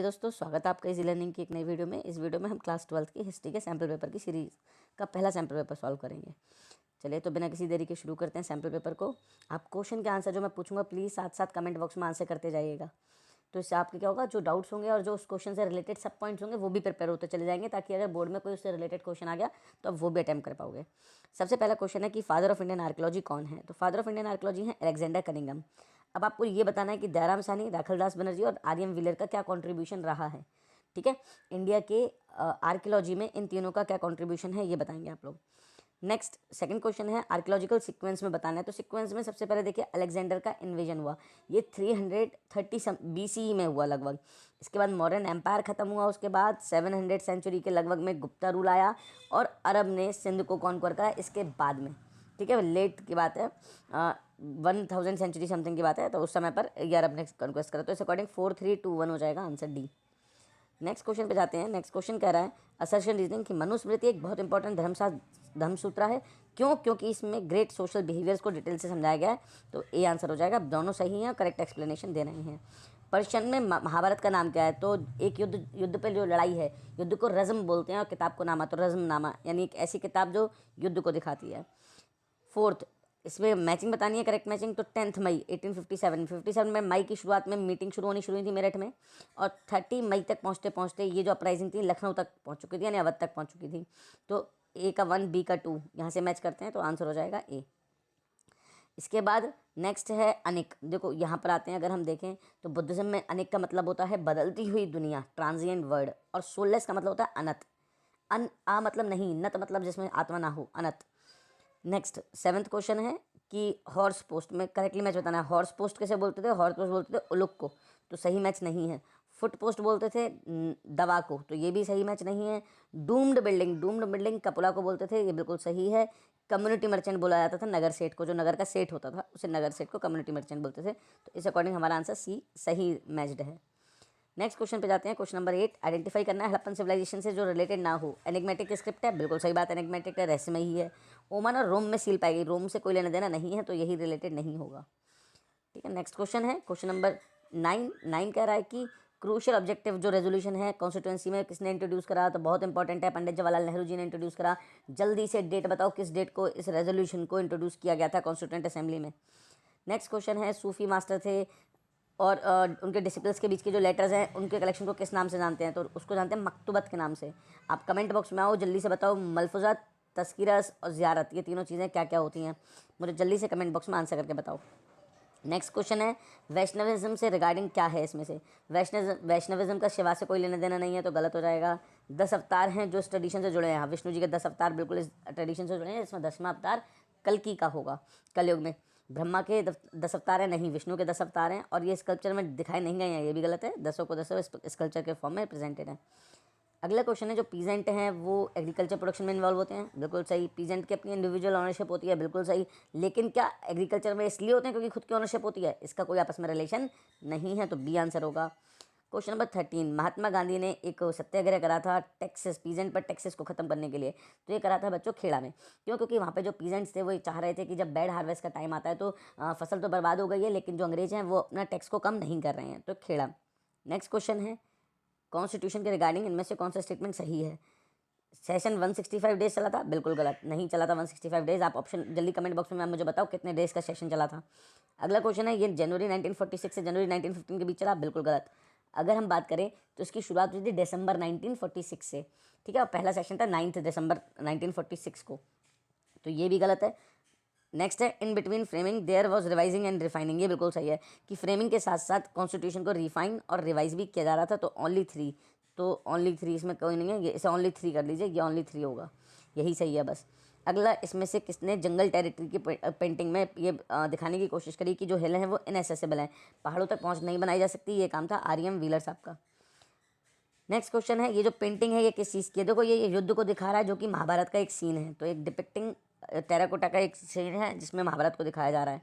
चलिए दोस्तों, स्वागत है आपका इजी लर्निंग की एक नई वीडियो में। इस वीडियो में हम क्लास 12th की हिस्ट्री के सैम्पल पेपर की सीरीज़ का पहला सैम्पल पेपर सॉल्व करेंगे। चलिए तो बिना किसी देरी के शुरू करते हैं सैम्पल पेपर को। आप क्वेश्चन के आंसर जो मैं पूछूंगा प्लीज़ साथ साथ कमेंट बॉक्स में आंसर करते जाइएगा। तो इससे आपके क्या होगा, जो डाउट्स होंगे और जो उस क्वेश्चन से रिलेटेड सब पॉइंट्स होंगे वो भी प्रिपेयर होते चले जाएंगे, ताकि अगर बोर्ड में कोई उससे रिलेटेड क्वेश्चन आ गया तो आप वो भी अटैम्प्ट कर पाओगे। सबसे पहला क्वेश्चन है कि फादर ऑफ इंडियन आर्कियोलॉजी कौन है। तो फादर ऑफ इंडियन आर्कियोलॉजी है अलेक्जेंडर कनिंघम। अब आपको ये बताना है कि दयाराम साहनी, राखलदास बनर्जी और आर्यन व्हीलर का क्या कंट्रीब्यूशन रहा है। ठीक है, इंडिया के आर्कियोलॉजी में इन तीनों का क्या कंट्रीब्यूशन है ये बताएंगे आप लोग। नेक्स्ट सेकंड क्वेश्चन है आर्कियोलॉजिकल सीक्वेंस में बताना है। तो सीक्वेंस में सबसे पहले देखिए अलेक्जेंडर का इन्वेजन हुआ, ये 330 BCE में हुआ लगभग। इसके बाद मॉडर्न एम्पायर ख़त्म हुआ, उसके बाद 700 सेंचुरी के लगभग में गुप्ता रूल आया और अरब ने सिंध को कॉन्क्वर करा इसके बाद में। ठीक है, लेट की बात है, 1000 सेंचुरी समथिंग की बात है, तो उस समय पर ये अरब ने कॉन्क्वेस्ट करा। तो इस अकॉर्डिंग 4321 हो जाएगा आंसर डी। नेक्स्ट क्वेश्चन पे जाते हैं। नेक्स्ट क्वेश्चन कह रहा है असर्शन रीजनिंग कि मनुस्मृति एक बहुत इंपॉर्टेंट धर्मसूत्र है। क्यों? क्योंकि इसमें ग्रेट सोशल बिहेवियर्स को डिटेल से समझाया गया है। तो ए आंसर हो जाएगा। दोनों सही हैं, करेक्ट एक्सप्लेनेशन दे रहे हैं। पर्शियन में महाभारत का नाम क्या है? तो एक युद्ध पे जो लड़ाई है, युद्ध को रज़्म बोलते हैं और किताब को नामा, तो रज़्म नामा यानी एक ऐसी किताब जो युद्ध को दिखाती है। फोर्थ, इसमें मैचिंग बतानी है, करेक्ट मैचिंग। तो 10 मई 1857 में मई की शुरुआत में मीटिंग शुरू हुई थी मेरठ में, और 30 मई तक पहुँचते पहुँचते ये जो अपराइजिंग थी लखनऊ तक पहुँच चुकी थी, यानी अवध तक पहुँच चुकी थी। तो ए का 1, बी का 2 यहाँ से मैच करते हैं, तो आंसर हो जाएगा ए। इसके बाद नेक्स्ट है अनिक। देखो यहाँ पर आते हैं, अगर हम देखें तो बुद्धिज्म में अनिक का मतलब होता है बदलती हुई दुनिया, ट्रांजिएंट वर्ड, और सोललेस का मतलब होता है अनत। आ मतलब नहीं, नत मतलब जिसमें आत्मा ना हो, अनत। नेक्स्ट 7th क्वेश्चन है कि हॉर्स पोस्ट में करेक्टली मैच बताना है। हॉर्स पोस्ट कैसे बोलते थे? हॉर्स पोस्ट बोलते थे उलुक को, तो सही मैच नहीं है। फुट पोस्ट बोलते थे दवा को, तो ये भी सही मैच नहीं है। डूम्ड बिल्डिंग कपुला को बोलते थे, ये बिल्कुल सही है। कम्युनिटी मर्चेंट बोला जाता था नगर सेठ को, जो नगर का सेठ होता था उसे नगर सेठ को कम्युनिटी मर्चेंट बोलते थे। तो इस अकॉर्डिंग हमारा आंसर सी सही मैच्ड है। नेक्स्ट क्वेश्चन पे जाते हैं। क्वेश्चन नंबर 8, आइडेंटिफाई करना है हड़प्पन सिविलाइजेशन से जो रिलेटेड ना हो। एनिग्मेटिक स्क्रिप्ट है, बिल्कुल सही बात, एनिग्मेटिक है, रहस्यमय ही है। ओमान और रोम में सील पाई गई, रोम से कोई लेना देना नहीं है, तो यही रिलेटेड नहीं होगा। ठीक है, नेक्स्ट क्वेश्चन है क्वेश्चन नंबर 9 कह रहा है कि क्रूशियल ऑब्जेक्टिव जो रेजोल्यूशन है कॉन्स्टिट्यूंसी में किसने इंट्रोड्यूस करा? तो बहुत इंपॉर्टेंट है, पंडित जवाहरलाल नेहरू जी ने इंट्रोड्यूस करा। जल्दी से डेट बताओ, किस डेट को इस रेजोल्यूशन को इंट्रोड्यूस किया गया था कॉन्स्टिट्यूंट असेंबली में। नेक्स्ट क्वेश्चन है सूफी मास्टर थे और उनके डिसिपल्स के बीच के जो लेटर्स हैं उनके कलेक्शन को किस नाम से जानते हैं? तो उसको जानते हैं मकतूबत के नाम से। आप कमेंट बॉक्स में आओ, जल्दी से बताओ मलफूजात, तस्कीरस और ज़ियारत, ये तीनों चीज़ें क्या क्या होती हैं, मुझे जल्दी से कमेंट बॉक्स में आंसर करके बताओ। नेक्स्ट क्वेश्चन है वैष्णविज्म से रिगार्डिंग क्या है इसमें से? वैष्णविज्म का शिवा से कोई लेना देना नहीं है, तो गलत हो जाएगा। 10 अवतार हैं जो इस ट्रेडिशन से जुड़े हैं। हाँ, विष्णु जी के 10 अवतार बिल्कुल इस ट्रेडिशन से जुड़े हैं, इसमें 10वां अवतार कल्कि का होगा कलयुग में। ब्रह्मा के 10 अवतार हैं, नहीं, विष्णु के 10 अवतार हैं, और ये स्कल्पचर में दिखाए नहीं गए हैं, ये भी गलत है। 10 को 10 स्कल्पचर के फॉर्म में प्रेजेंटेड है। अगला क्वेश्चन है जो पीजेंट हैं वो एग्रीकल्चर प्रोडक्शन में इन्वॉल्व होते हैं, बिल्कुल सही। पीजेंट की अपनी इंडिविजुअल ऑनरशिप होती है, बिल्कुल सही। लेकिन क्या एग्रीकल्चर में इसलिए होते हैं क्योंकि खुद की ऑनरशिप होती है? इसका कोई आपस में रिलेशन नहीं है, तो बी आंसर होगा। क्वेश्चन नंबर 13, महात्मा गांधी ने एक सत्याग्रह करा था टैक्सेस, पीजेंट पर टैक्सेस को खत्म करने के लिए। तो ये करा था बच्चों खेड़ा में। क्यों? क्योंकि वहाँ पे जो पीजेंट्स थे वो चाह रहे थे कि जब बैड हार्वेस्ट का टाइम आता है तो फसल तो बर्बाद हो गई है, लेकिन जो अंग्रेज हैं वो अपना टैक्स को कम नहीं कर रहे हैं, तो खेड़ा। नेक्स्ट क्वेश्चन है कॉन्स्टिट्यूशन के रिगार्डिंग इनमें से कौन सा स्टेटमेंट सही है? सेशन 165 डेज चला था, बिल्कुल गलत, नहीं चला था 165 डेज। आप ऑप्शन जल्दी कमेंट बॉक्स में मुझे बताओ कितने डेज का सेशन चला था। अगला क्वेश्चन है ये जनवरी 1946 से जनवरी 1915 के बीच चला, बिल्कुल गलत। अगर हम बात करें तो इसकी शुरुआत हुई थी दिसंबर 1946 से। ठीक है, और पहला सेशन था 9 दिसंबर 1946 को, तो ये भी गलत है। नेक्स्ट है in between framing there was revising and refining, ये बिल्कुल सही है कि फ्रेमिंग के साथ साथ कॉन्स्टिट्यूशन को रिफाइन और रिवाइज भी किया जा रहा था। तो ओनली 3, तो ओनली 3 इसमें कोई नहीं है, ये इसे ओनली 3 कर लीजिए, ये ओनली 3 होगा, यही सही है बस। अगला, इसमें से किसने जंगल टेरिटरी की पेंटिंग में ये दिखाने की कोशिश करी कि जो हिल हैं वो इनएसेसिबल हैं, पहाड़ों तक पहुँच नहीं बनाई जा सकती? ये काम था आर्यन व्हीलर साहब का। नेक्स्ट क्वेश्चन है ये जो पेंटिंग है ये किस चीज़ की है? देखो ये युद्ध को दिखा रहा है जो कि महाभारत का एक सीन है, तो एक डिपिक्टिंग टेराकोटा का एक सीन है जिसमें महाभारत को दिखाया जा रहा है।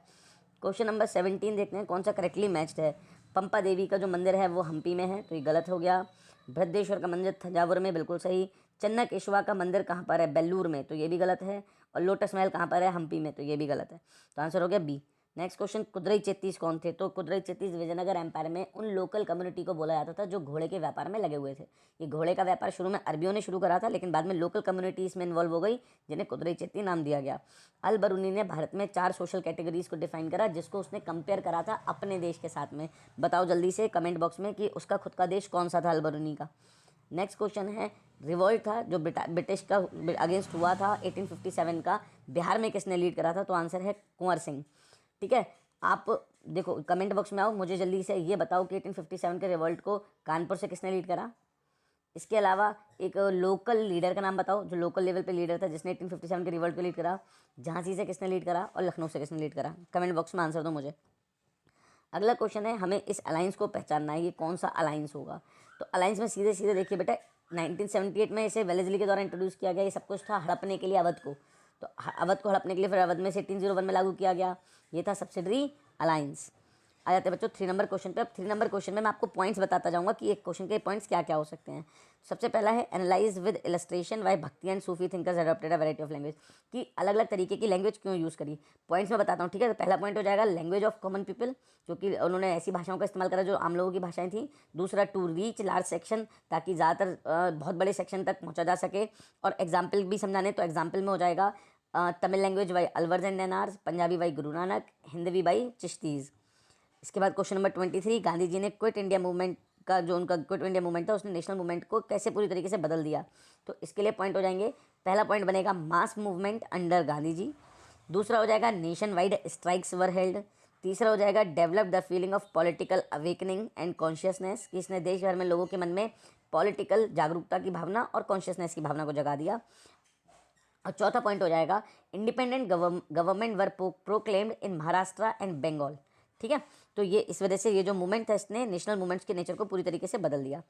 क्वेश्चन नंबर 17 देखते हैं कौन सा करेक्टली मैच्ड है। पंपा देवी का जो मंदिर है वो हम्पी में है, तो ये गलत हो गया। बृहदेश्वर का मंदिर थंजावुर में, बिल्कुल सही। चन्नकेशवा का मंदिर कहाँ पर है? बेल्लूर में, तो ये भी गलत है। और लोटस महल कहाँ पर है? हम्पी में, तो ये भी गलत है, तो आंसर हो गया बी। नेक्स्ट क्वेश्चन, कुदरई चेत्तीस कौन थे? तो कुदरई चेत्तीस विजयनगर एम्पायर में उन लोकल कम्युनिटी को बोला जाता था जो घोड़े के व्यापार में लगे हुए थे। ये घोड़े का व्यापार शुरू में अरबियों ने शुरू करा था, लेकिन बाद में लोकल कम्युनिटी इसमें इन्वॉल्व हो गई, जिन्हें कुदरई चेत्ती नाम दिया गया। अल बरूनी ने भारत में 4 सोशल कैटेगरीज को डिफाइन करा, जिसको उसने कंपेयर करा था अपने देश के साथ में। बताओ जल्दी से कमेंट बॉक्स में कि उसका खुद का देश कौन सा था अल बरूनी का। नेक्स्ट क्वेश्चन है, रिवॉल्ट था जो ब्रिटिश का अगेंस्ट हुआ था 1857 का, बिहार में किसने लीड करा था? तो आंसर है कुंवर सिंह। ठीक है, आप देखो कमेंट बॉक्स में आओ, मुझे जल्दी से ये बताओ कि 1857 के रिवॉल्ट को कानपुर से किसने लीड करा। इसके अलावा एक लोकल लीडर का नाम बताओ, जो लोकल लेवल पे लीडर था जिसने 1857 के रिवॉल्ट को लीड करा। झांसी से किसने लीड करा और लखनऊ से किसने लीड करा? कमेंट बॉक्स में आंसर दो मुझे। अगला क्वेश्चन है, हमें इस अलायंस को पहचानना है, ये कौन सा अलायंस होगा? तो अलायंस में सीधे सीधे देखिए बेटा, 1978 में इसे वेलेस्ली के द्वारा इंट्रोड्यूस किया गया। ये सब कुछ था हड़पने के लिए अवध को, तो अवध को हड़पने के लिए फिर अवध में से 1801 में लागू किया गया। ये था सब्सिडरी अलायंस। आ जाते हैं बच्चों 3 नंबर क्वेश्चन पे। अब 3 नंबर क्वेश्चन में मैं आपको पॉइंट्स बताता जाऊंगा कि एक क्वेश्चन के पॉइंट्स क्या क्या हो सकते हैं। सबसे पहला है, एनालाइज विद इलस्ट्रेशन वाई भक्ति and Sufi thinkers adopted a variety of language, कि अलग अलग तरीके की लैंग्वेज क्यों यूज़ करी। पॉइंट्स में बताता हूँ, ठीक है। तो पहला पॉइंट हो जाएगा लैंग्वेज ऑफ कॉमन पीपल, जो कि उन्होंने ऐसी भाषाओं का इस्तेमाल करा जो आम लोगों की भाषाएं थी। दूसरा, टू रीच लार्ज सेक्शन, ताकि ज़्यादातर बहुत बड़े सेक्शन तक पहुँचा जा सके। और एग्जाम्पल भी समझाने, तो एग्जाम्पल में हो जाएगा Tamil language by Alvars and Nayanars, Punjabi by Guru Nanak, Hindavi by चिश्तीज़। इसके बाद क्वेश्चन नंबर 23, गांधी जी ने क्विट इंडिया मूवमेंट का, जो उनका क्विट इंडिया मूवमेंट था, उसने नेशनल मूवमेंट को कैसे पूरी तरीके से बदल दिया। तो इसके लिए पॉइंट हो जाएंगे, पहला पॉइंट बनेगा mass movement under Gandhi ji. दूसरा हो जाएगा nation wide strikes were held. तीसरा हो जाएगा develop the feeling of political awakening and consciousness, कि इसने देश भर में लोगों के मन में पॉलिटिकल जागरूकता की भावना और कॉन्शियसनेस की भावना को जगा दिया। और चौथा पॉइंट हो जाएगा independent government were proclaimed in Maharashtra and Bengal. ठीक है, तो ये इस वजह से ये जो मूवमेंट था, इसने नेशनल मूवमेंट्स के नेचर को पूरी तरीके से बदल दिया।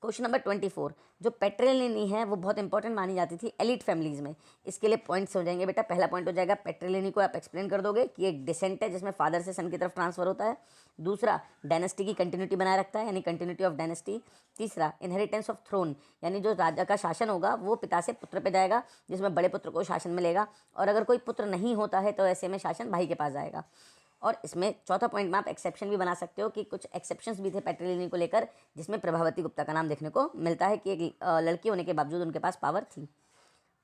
क्वेश्चन नंबर 24, जो पेट्रिलिनी है वो बहुत इंपॉर्टेंट मानी जाती थी एलिट फैमिलीज़ में। इसके लिए पॉइंट्स हो जाएंगे बेटा। पहला पॉइंट हो जाएगा, पेट्रिलिनी को आप एक्सप्लेन कर दोगे कि एक डिसेंट है जिसमें फादर से सन की तरफ ट्रांसफर होता है। दूसरा, डायनेस्टी की कंटिन्यूटी बनाए रखता है, यानी कंटिन्यूटी ऑफ डायनेस्टी। तीसरा, इनहेरिटेंस ऑफ थ्रोन, यानी जो राजा का शासन होगा वो पिता से पुत्र पे जाएगा, जिसमें बड़े पुत्र को शासन मिलेगा, और अगर कोई पुत्र नहीं होता है तो ऐसे में शासन भाई के पास जाएगा। और इसमें चौथा पॉइंट में आप एक्सेप्शन भी बना सकते हो कि कुछ एक्सेप्शंस भी थे पेट्रिलिनी को लेकर, जिसमें प्रभावती गुप्ता का नाम देखने को मिलता है कि एक लड़की होने के बावजूद उनके पास पावर थी।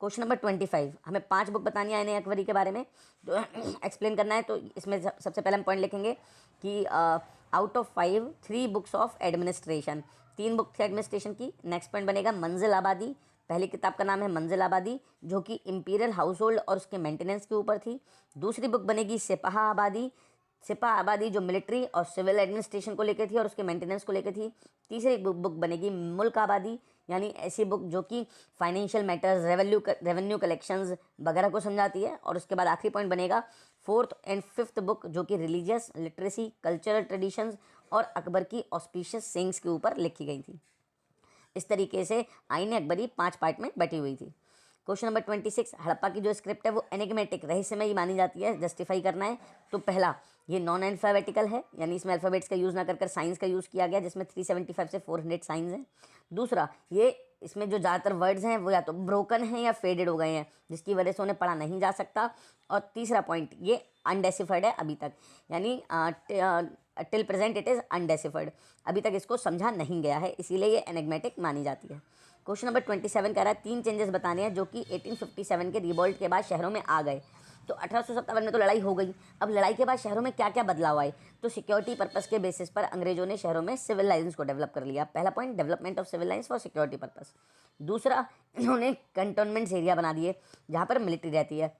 क्वेश्चन नंबर 25, हमें 5 बुक बतानी है इन्हें अकबरी के बारे में, तो एक्सप्लेन करना है। तो इसमें सबसे पहले हम पॉइंट लिखेंगे कि out of 5 3 books of administration, 3 book थी एडमिनिस्ट्रेशन की। नेक्स्ट पॉइंट बनेगा मंजिल आबादी, पहली किताब का नाम है मंजिल आबादी, जो कि इंपीरियल हाउस होल्ड और उसके मेंटेनेंस के ऊपर थी। दूसरी बुक बनेगी सिपाहा आबादी, सिपाहा आबादी जो मिलिट्री और सिविल एडमिनिस्ट्रेशन को लेकर थी और उसके मेंटेनेंस को लेकर थी। तीसरी बुक बनेगी मुल्क आबादी, यानी ऐसी बुक जो कि फाइनेंशियल मैटर्स, रेवेन्यू कलेक्शंस वगैरह को समझाती है। और उसके बाद आखिरी पॉइंट बनेगा 4th एंड 5th बुक, जो कि रिलीजियस, लिटरेसी, कल्चरल ट्रेडिशंस और अकबर की ऑस्पिशियस सेइंग्स के ऊपर लिखी गई थी। इस तरीके से आईन अकबरी 5 पार्ट में बटी हुई थी। क्वेश्चन नंबर 26, हड़प्पा की जो स्क्रिप्ट है वो एनिग्मेटिक, रहस्यमयी मानी जाती है, जस्टिफाई करना है। तो पहला, ये नॉन अल्फ़ाबेटिकल है, यानी इसमें अल्फ़ाबेट्स का यूज़ ना कर साइंस का यूज़ किया गया, जिसमें 375 से 400 साइंस हैं। दूसरा, ये इसमें जो ज़्यादातर वर्ड्स हैं वो या तो ब्रोकन हैं या फेडेड हो गए हैं, जिसकी वजह से उन्हें पढ़ा नहीं जा सकता। और तीसरा पॉइंट, ये अनडेसिफर्ड है अभी तक, यानी टिल प्रेजेंट इट इज़ अनडेसिफर्ड, अभी तक इसको समझा नहीं गया है, इसीलिए ये एनिग्मेटिक मानी जाती है। क्वेश्चन नंबर 27 कह रहा है 3 चेंजेस बताने हैं जो कि 1857 के रिवॉल्ट के बाद शहरों में आ गए। तो 1857 में तो लड़ाई हो गई, अब लड़ाई के बाद शहरों में क्या क्या बदलाव आए। तो सिक्योरिटी पर्पस के बेसिस पर अंग्रेजों ने शहरों में सिविल लाइन्स को डेवलप कर लिया। पहला point, development of civil lines for security purpose. दूसरा, इन्होंने कंटोनमेंट्स एरिया बना दिए जहाँ पर मिलिट्री रहती है।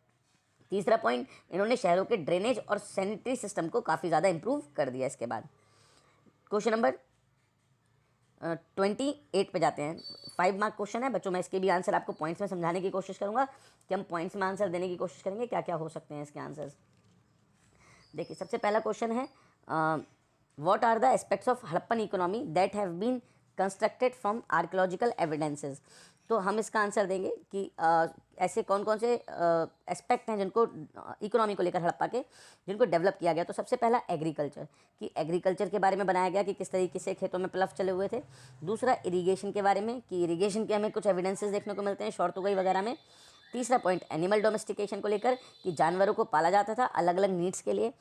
तीसरा पॉइंट, इन्होंने शहरों के ड्रेनेज और सैनिटरी सिस्टम को काफ़ी ज़्यादा इंप्रूव कर दिया। इसके बाद क्वेश्चन नंबर 28 पे जाते हैं। 5 मार्क क्वेश्चन है बच्चों, मैं इसके भी आंसर आपको पॉइंट्स में समझाने की कोशिश करूंगा कि हम पॉइंट्स में आंसर देने की कोशिश करेंगे क्या क्या हो सकते हैं इसके आंसर्स। देखिए, सबसे पहला क्वेश्चन है what are the aspects of Harappan economy that have been constructed from archaeological evidences. तो हम इसका आंसर देंगे कि ऐसे कौन कौन से एस्पेक्ट हैं जिनको इकोनॉमी को लेकर हड़प्पा के जिनको डेवलप किया गया। तो सबसे पहला एग्रीकल्चर, कि एग्रीकल्चर के बारे में बनाया गया कि किस तरीके से खेतों में प्लफ चले हुए थे। दूसरा, इरीगेशन के बारे में कि इरीगेशन के हमें कुछ एविडेंसेस देखने को मिलते हैं शॉर्तुगाई वगैरह में। तीसरा पॉइंट, एनिमल डोमेस्टिकेशन को लेकर कि जानवरों को पाला जाता था अलग अलग नीड्स के लिए।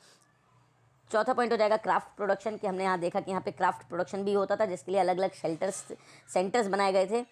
चौथा पॉइंट हो जाएगा क्राफ्ट प्रोडक्शन, कि हमने यहाँ देखा कि यहाँ पे क्राफ्ट प्रोडक्शन भी होता था, जिसके लिए अलग अलग सेंटर्स बनाए गए थे।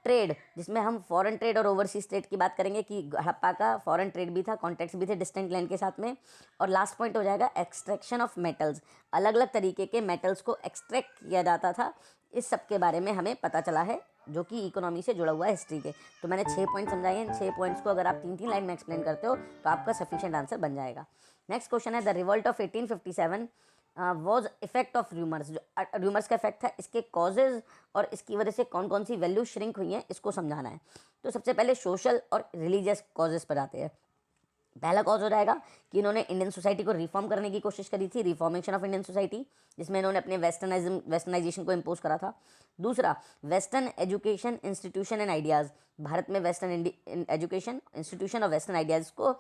ट्रेड, जिसमें हम फॉरेन ट्रेड और ओवरसीज ट्रेड की बात करेंगे कि हड़प्पा का फॉरेन ट्रेड भी था, कॉन्ट्रैक्ट्स भी थे डिस्टेंट लैंड के साथ में। और लास्ट पॉइंट हो जाएगा एक्सट्रैक्शन ऑफ मेटल्स, अलग अलग तरीके के मेटल्स को एक्सट्रैक्ट किया जाता था। इस सब के बारे में हमें पता चला है, जो कि इकोनॉमी से जुड़ा हुआ है हिस्ट्री के। तो मैंने 6 पॉइंट समझाए हैं। इन 6 पॉइंट्स को अगर आप 3-3 लाइन में एक्सप्लेन करते हो तो आपका सफिशिएंट आंसर बन जाएगा। नेक्स्ट क्वेश्चन है, the revolt of 1857 was effect of rumours. जो र्यूमर्स का इफेक्ट था, इसके कॉजेज और इसकी वजह से कौन कौन सी वैल्यू श्रिंक हुई हैं, इसको समझाना है। तो सबसे पहले सोशल और रिलीजियस कॉजेज पर आते हैं। पहला कॉज हो जाएगा कि इन्होंने इंडियन सोसाइटी को रिफॉर्म करने की कोशिश करी थी, रिफॉर्मेशन ऑफ इंडियन सोसाइटी, जिसमें इन्होंने अपने वेस्टर्नाइजेशन को इम्पोज करा था। दूसरा, western education institution and ideas, Bharat में वेस्टर्न एजुकेशन इंस्टीट्यूशन और वेस्टर्न आइडियाज़ को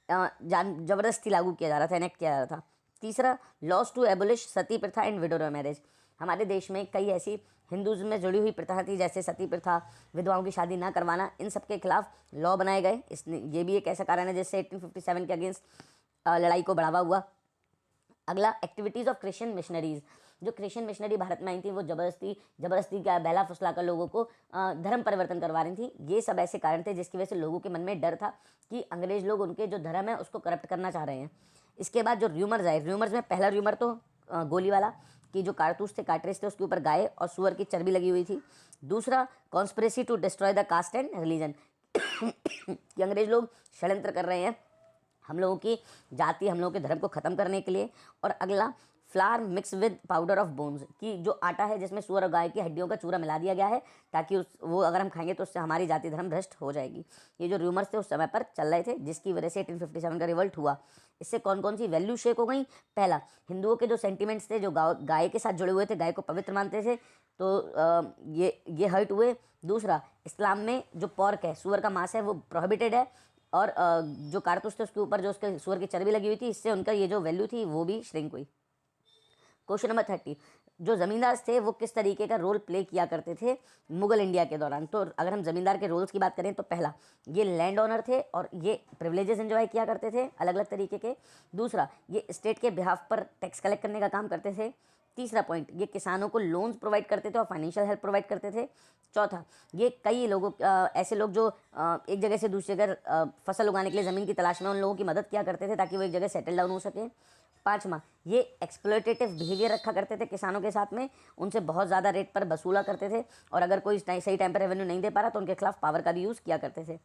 ज़बरदस्ती लागू किया जा रहा था, इनेक्ट किया जा रहा था। तीसरा, लॉज टू एबोलिश सती प्रथा एंड विडोर मैरिज, हमारे देश में कई ऐसी हिंदुज़म में जुड़ी हुई प्रथा थी, जैसे सती प्रथा, विधवाओं की शादी ना करवाना, इन सब के खिलाफ लॉ बनाए गए। ये भी एक ऐसा कारण है जिससे 1857 के अगेंस्ट लड़ाई को बढ़ावा हुआ। अगला, एक्टिविटीज़ ऑफ क्रिश्चियन मिशनरीज़, जो क्रिश्चियन मिशनरी भारत में आई थी, वो ज़बरदस्ती का बहला फुसला कर लोगों को धर्म परिवर्तन करवा रही थी। ये सब ऐसे कारण थे जिसकी वजह से लोगों के मन में डर था कि अंग्रेज लोग उनके जो धर्म है उसको करप्ट करना चाह रहे हैं। इसके बाद जो र्यूमर्स आए, र्यूमर्स में पहला र्यूमर तो गोली वाला, कि जो कारतूस थे, कार्ट्रिज थे, उसके ऊपर गाय और सुअर की चर्बी लगी हुई थी। दूसरा, conspiracy to destroy the caste and religion, कि अंग्रेज लोग षड्यंत्र कर रहे हैं हम लोगों की जाति, हम लोगों के धर्म को ख़त्म करने के लिए। और अगला, flour mix with powder of bones, कि जो आटा है जिसमें सुअर और गाय की हड्डियों का चूरा मिला दिया गया है, ताकि वो अगर हम खाएंगे तो उससे हमारी जाति धर्म भ्रष्ट हो जाएगी। ये जो र्यूमर्स थे उस समय पर चल रहे थे, जिसकी वजह से 1857 का रिवोल्ट हुआ। इससे कौन कौन सी वैल्यू शेक हो गई? पहला, हिंदुओं के जो सेंटिमेंट्स थे, जो गाय के साथ जुड़े हुए थे, गाय को पवित्र मानते थे, तो ये हर्ट हुए। दूसरा, इस्लाम में जो पॉर्क है, सुअर का मांस है, वो प्रोहिबिटेड है। और जो कारतूस थे उसके ऊपर जो उसके सुअर की चर्बी लगी हुई थी, इससे उनका ये जो वैल्यू थी वो भी श्रिंक हुई। क्वेश्चन नंबर 30, जो ज़मींदार थे वो किस तरीके का रोल प्ले किया करते थे मुगल इंडिया के दौरान? तो अगर हम ज़मींदार के रोल्स की बात करें तो पहला, ये लैंड ओनर थे और ये प्रिविलेजेस एंजॉय किया करते थे अलग अलग तरीके के। दूसरा, ये स्टेट के बिहाफ पर टैक्स कलेक्ट करने का काम करते थे। तीसरा पॉइंट, ये किसानों को लोन्स प्रोवाइड करते थे और फाइनेंशियल हेल्प प्रोवाइड करते थे। चौथा, ये कई लोगों ऐसे लोग जो एक जगह से दूसरी जगह फसल उगाने के लिए ज़मीन की तलाश में, उन लोगों की मदद किया करते थे ताकि वो एक जगह सेटल डाउन हो सके। पाँचवा, ये एक्सप्लॉयटेटिव बिहेवियर रखा करते थे किसानों के साथ में, उनसे बहुत ज़्यादा रेट पर वसूला करते थे, और अगर कोई सही टाइम पर रेवेन्यू नहीं दे पा रहा तो उनके खिलाफ पावर का भी यूज़ किया करते थे।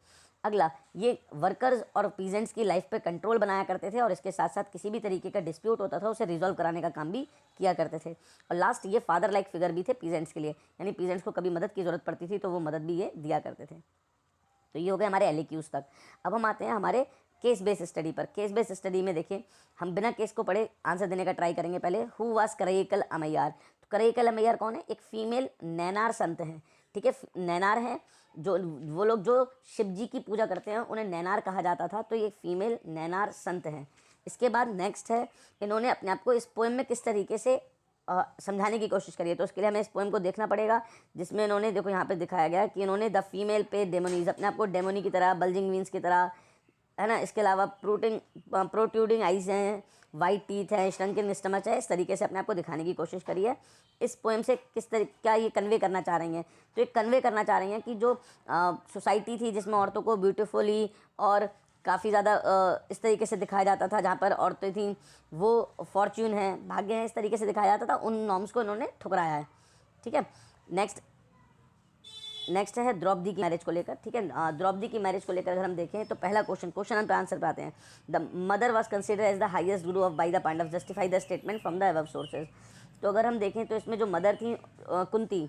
अगला, ये वर्कर्स और पीजेंट्स की लाइफ पे कंट्रोल बनाया करते थे, और इसके साथ साथ किसी भी तरीके का डिस्प्यूट होता था उसे रिजॉल्व कराने का काम भी किया करते थे। और लास्ट, ये फादर लाइक फिगर भी थे पीजेंट्स के लिए, यानी पीजेंट्स को कभी मदद की ज़रूरत पड़ती थी तो वो मदद भी ये दिया करते थे। तो ये हो गए हमारे LAQs तक। अब हम आते हैं हमारे केस बेस स्टडी पर। केस बेस स्टडी में देखिए, हम बिना केस को पढ़े आंसर देने का ट्राई करेंगे। पहले, हु वाज करईकल अमैयार? तो करईकल अमैयार कौन है? एक फीमेल नैनार संत हैं, ठीक है। नैनार हैं जो वो लोग जो शिव जी की पूजा करते हैं, उन्हें नैनार कहा जाता था, तो ये फीमेल नैनार संत हैं। इसके बाद नेक्स्ट है, इन्होंने अपने आप को इस पोएम में किस तरीके से समझाने की कोशिश करी है। तो उसके लिए हमें इस पोएम को देखना पड़ेगा, जिसमें इन्होंने, देखो यहाँ पे दिखाया गया कि इन्होंने द फीमेल पे डेमोनीज, अपने आप को डेमोनी की तरह, बल्जिंग वीन्स की तरह, है ना। इसके अलावा प्रोट्रूडिंग आइज हैं, वाइट टीथ है, श्रंकन स्टमच है, इस तरीके से अपने आप को दिखाने की कोशिश करी है। इस पोएम से किस तरीके क्या ये कन्वे करना चाह रही हैं? तो ये कन्वे करना चाह रही हैं कि जो सोसाइटी थी जिसमें औरतों को ब्यूटीफुली और काफ़ी ज़्यादा इस तरीके से दिखाया जाता था, जहाँ पर औरतें थीं वो फॉर्च्यून है, भाग्य है, इस तरीके से दिखाया जाता था, उन नॉर्म्स को इन्होंने ठुकराया है, ठीक है। नेक्स्ट है द्रौपदी की मैरिज को लेकर, ठीक है। द्रौपदी की मैरिज को लेकर अगर हम देखें तो पहला क्वेश्चन हम आंसर पाते हैं। The mother was consider as the highest guru of by the Pandava, justify the statement from the above sources. तो अगर हम देखें तो इसमें जो मदर थी कुंती,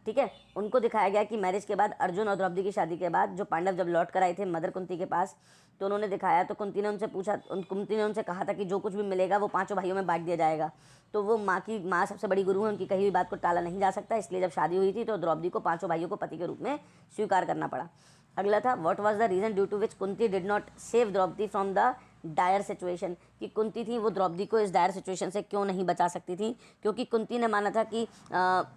ठीक है, उनको दिखाया गया कि मैरिज के बाद, अर्जुन और द्रौपदी की शादी के बाद, जो पांडव जब लौट कर आए थे मदर कुंती के पास, तो उन्होंने दिखाया, तो कुंती ने उनसे कहा था कि जो कुछ भी मिलेगा वो 5 भाइयों में बांट दिया जाएगा। तो वो माँ सबसे बड़ी गुरु है, उनकी कही हुई बात को टाला नहीं जा सकता, इसलिए जब शादी हुई थी तो द्रौपदी को 5 भाइयों को पति के रूप में स्वीकार करना पड़ा। अगला था, what was the reason due to which Kunti did not save Draupadi from the dire situation? कि कुंती थी वो द्रौपदी को इस डायर सिचुएशन से क्यों नहीं बचा सकती थी? क्योंकि कुंती ने माना था कि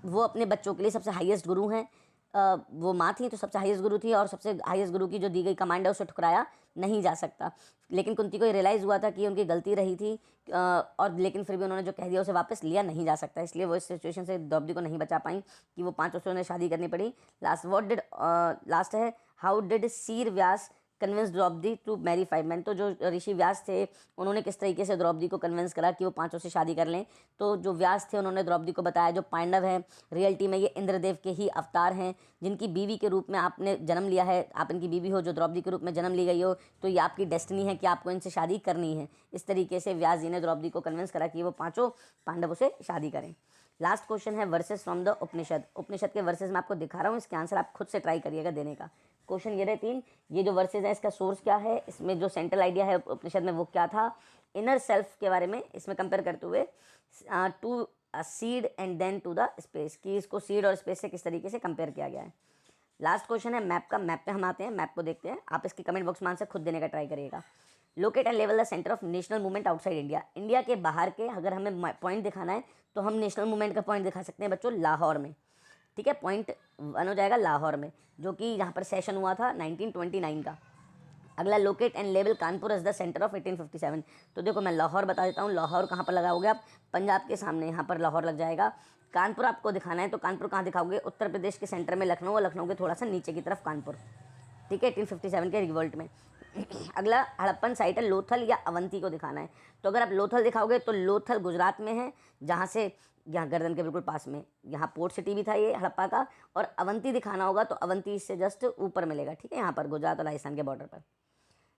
वो अपने बच्चों के लिए सबसे हाईएस्ट गुरु हैं, वो माँ थी तो सबसे हाईएस्ट गुरु थी, और सबसे हाईएस्ट गुरु की जो दी गई कमांड है उसे ठुकराया नहीं जा सकता। लेकिन कुंती को ये रियलाइज़ हुआ था कि उनकी गलती रही थी, और लेकिन फिर भी उन्होंने जो कह दिया उसे वापस लिया नहीं जा सकता, इसलिए वो इस सिचुएशन से द्रौपदी को नहीं बचा पाई कि वो 5 वर्षों में शादी करनी पड़ी। लास्ट है, हाउ डिड शीर Vyas convince Draupadi to marry 5 men। तो जो ऋषि व्यास थे उन्होंने किस तरीके से द्रौपदी को कन्विंस करा कि वो 5 से शादी कर लें। तो जो व्यास थे उन्होंने द्रौपदी को बताया जो पांडव हैं रियलिटी में ये इंद्रदेव के ही अवतार हैं, जिनकी बीवी के रूप में आपने जन्म लिया है, आप इनकी बीवी हो जो द्रौपदी के रूप में जन्म ली गई हो, तो ये आपकी डेस्टिनी है कि आपको इनसे शादी करनी है। इस तरीके से व्यास जी ने द्रौपदी को कन्विंस करा कि वो 5 पांडवों से शादी करें। लास्ट क्वेश्चन है वर्सेस फ्रॉम द उपनिषद। उपनिषद के वर्सेस मैं आपको दिखा रहा हूँ, इसके आंसर आप खुद से ट्राई करिएगा देने का। क्वेश्चन ये रहे 3, ये जो वर्सेस है इसका सोर्स क्या है, इसमें जो सेंट्रल आइडिया है उपनिषद में वो क्या था, इनर सेल्फ के बारे में इसमें कंपेयर करते हुए to seed and then to the space, कि इसको सीड और स्पेस से किस तरीके से कंपेयर किया गया है। लास्ट क्वेश्चन है मैप का। मैप पे हम आते हैं, मैप को देखते हैं, आप इसके कमेंट बॉक्स में आंसर खुद देने का ट्राई करिएगा। Locate and level the centre of national movement outside India. India के बाहर के अगर हमें पॉइंट दिखाना है तो हम नेशनल मूवमेंट का पॉइंट दिखा सकते हैं बच्चों लाहौर में, ठीक है। पॉइंट 1 हो जाएगा लाहौर में, जो कि यहाँ पर सेशन हुआ था 1929 का। अगला locate and level Kanpur as the centre of 1857। तो देखो मैं लाहौर बता देता हूँ, लाहौर कहाँ पर लगाओगे आप, पंजाब के सामने यहाँ पर लाहौर लग जाएगा। कानपुर आपको दिखाना है तो कानपुर कहाँ दिखाओगे, उत्तर प्रदेश के सेंटर में लखनऊ, और लखनऊ के थोड़ा सा नीचे की तरफ कानपुर, ठीक है, 1857 के रिवोल्ट में। अगला हड़प्पन साइट है लोथल या अवंती को दिखाना है, तो अगर आप लोथल दिखाओगे तो लोथल गुजरात में है, जहाँ से यहाँ गर्दन के बिल्कुल पास में, यहाँ पोर्ट सिटी भी था ये हड़प्पा का। और अवंती दिखाना होगा तो अवंती इससे जस्ट ऊपर मिलेगा, ठीक है, यहाँ पर गुजरात और राजस्थान के बॉर्डर पर।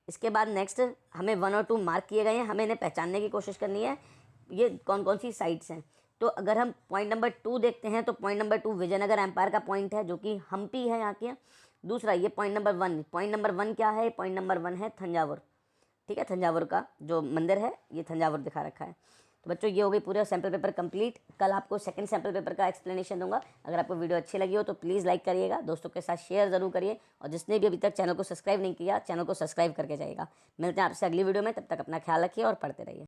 इसके बाद नेक्स्ट हमें 1 और 2 मार्क किए गए हैं, हमें इन्हें पहचानने की कोशिश करनी है, ये कौन कौन सी साइट्स हैं। तो अगर हम पॉइंट नंबर 2 देखते हैं तो पॉइंट नंबर 2 विजयनगर एम्पायर का पॉइंट है, जो कि हम्पी है यहाँ के। दूसरा ये पॉइंट नंबर 1, पॉइंट नंबर 1 क्या है, पॉइंट नंबर 1 है थंजावुर, ठीक है, थंजावुर का जो मंदिर है ये थंजावुर दिखा रखा है। तो बच्चों ये हो गई पूरा सैम्पल पेपर कंप्लीट। कल आपको सेकंड सैम्पल पेपर का एक्सप्लेनेशन दूंगा। अगर आपको वीडियो अच्छी लगी हो तो प्लीज़ लाइक करिएगा, दोस्तों के साथ शेयर ज़रूर करिए, और जिसने भी अभी तक चैनल को सब्सक्राइब नहीं किया चैनल को सब्सक्राइब करके जाइएगा। मिलते हैं आपसे अगली वीडियो में, तब तक अपना ख्याल रखिए और पढ़ते रहिए।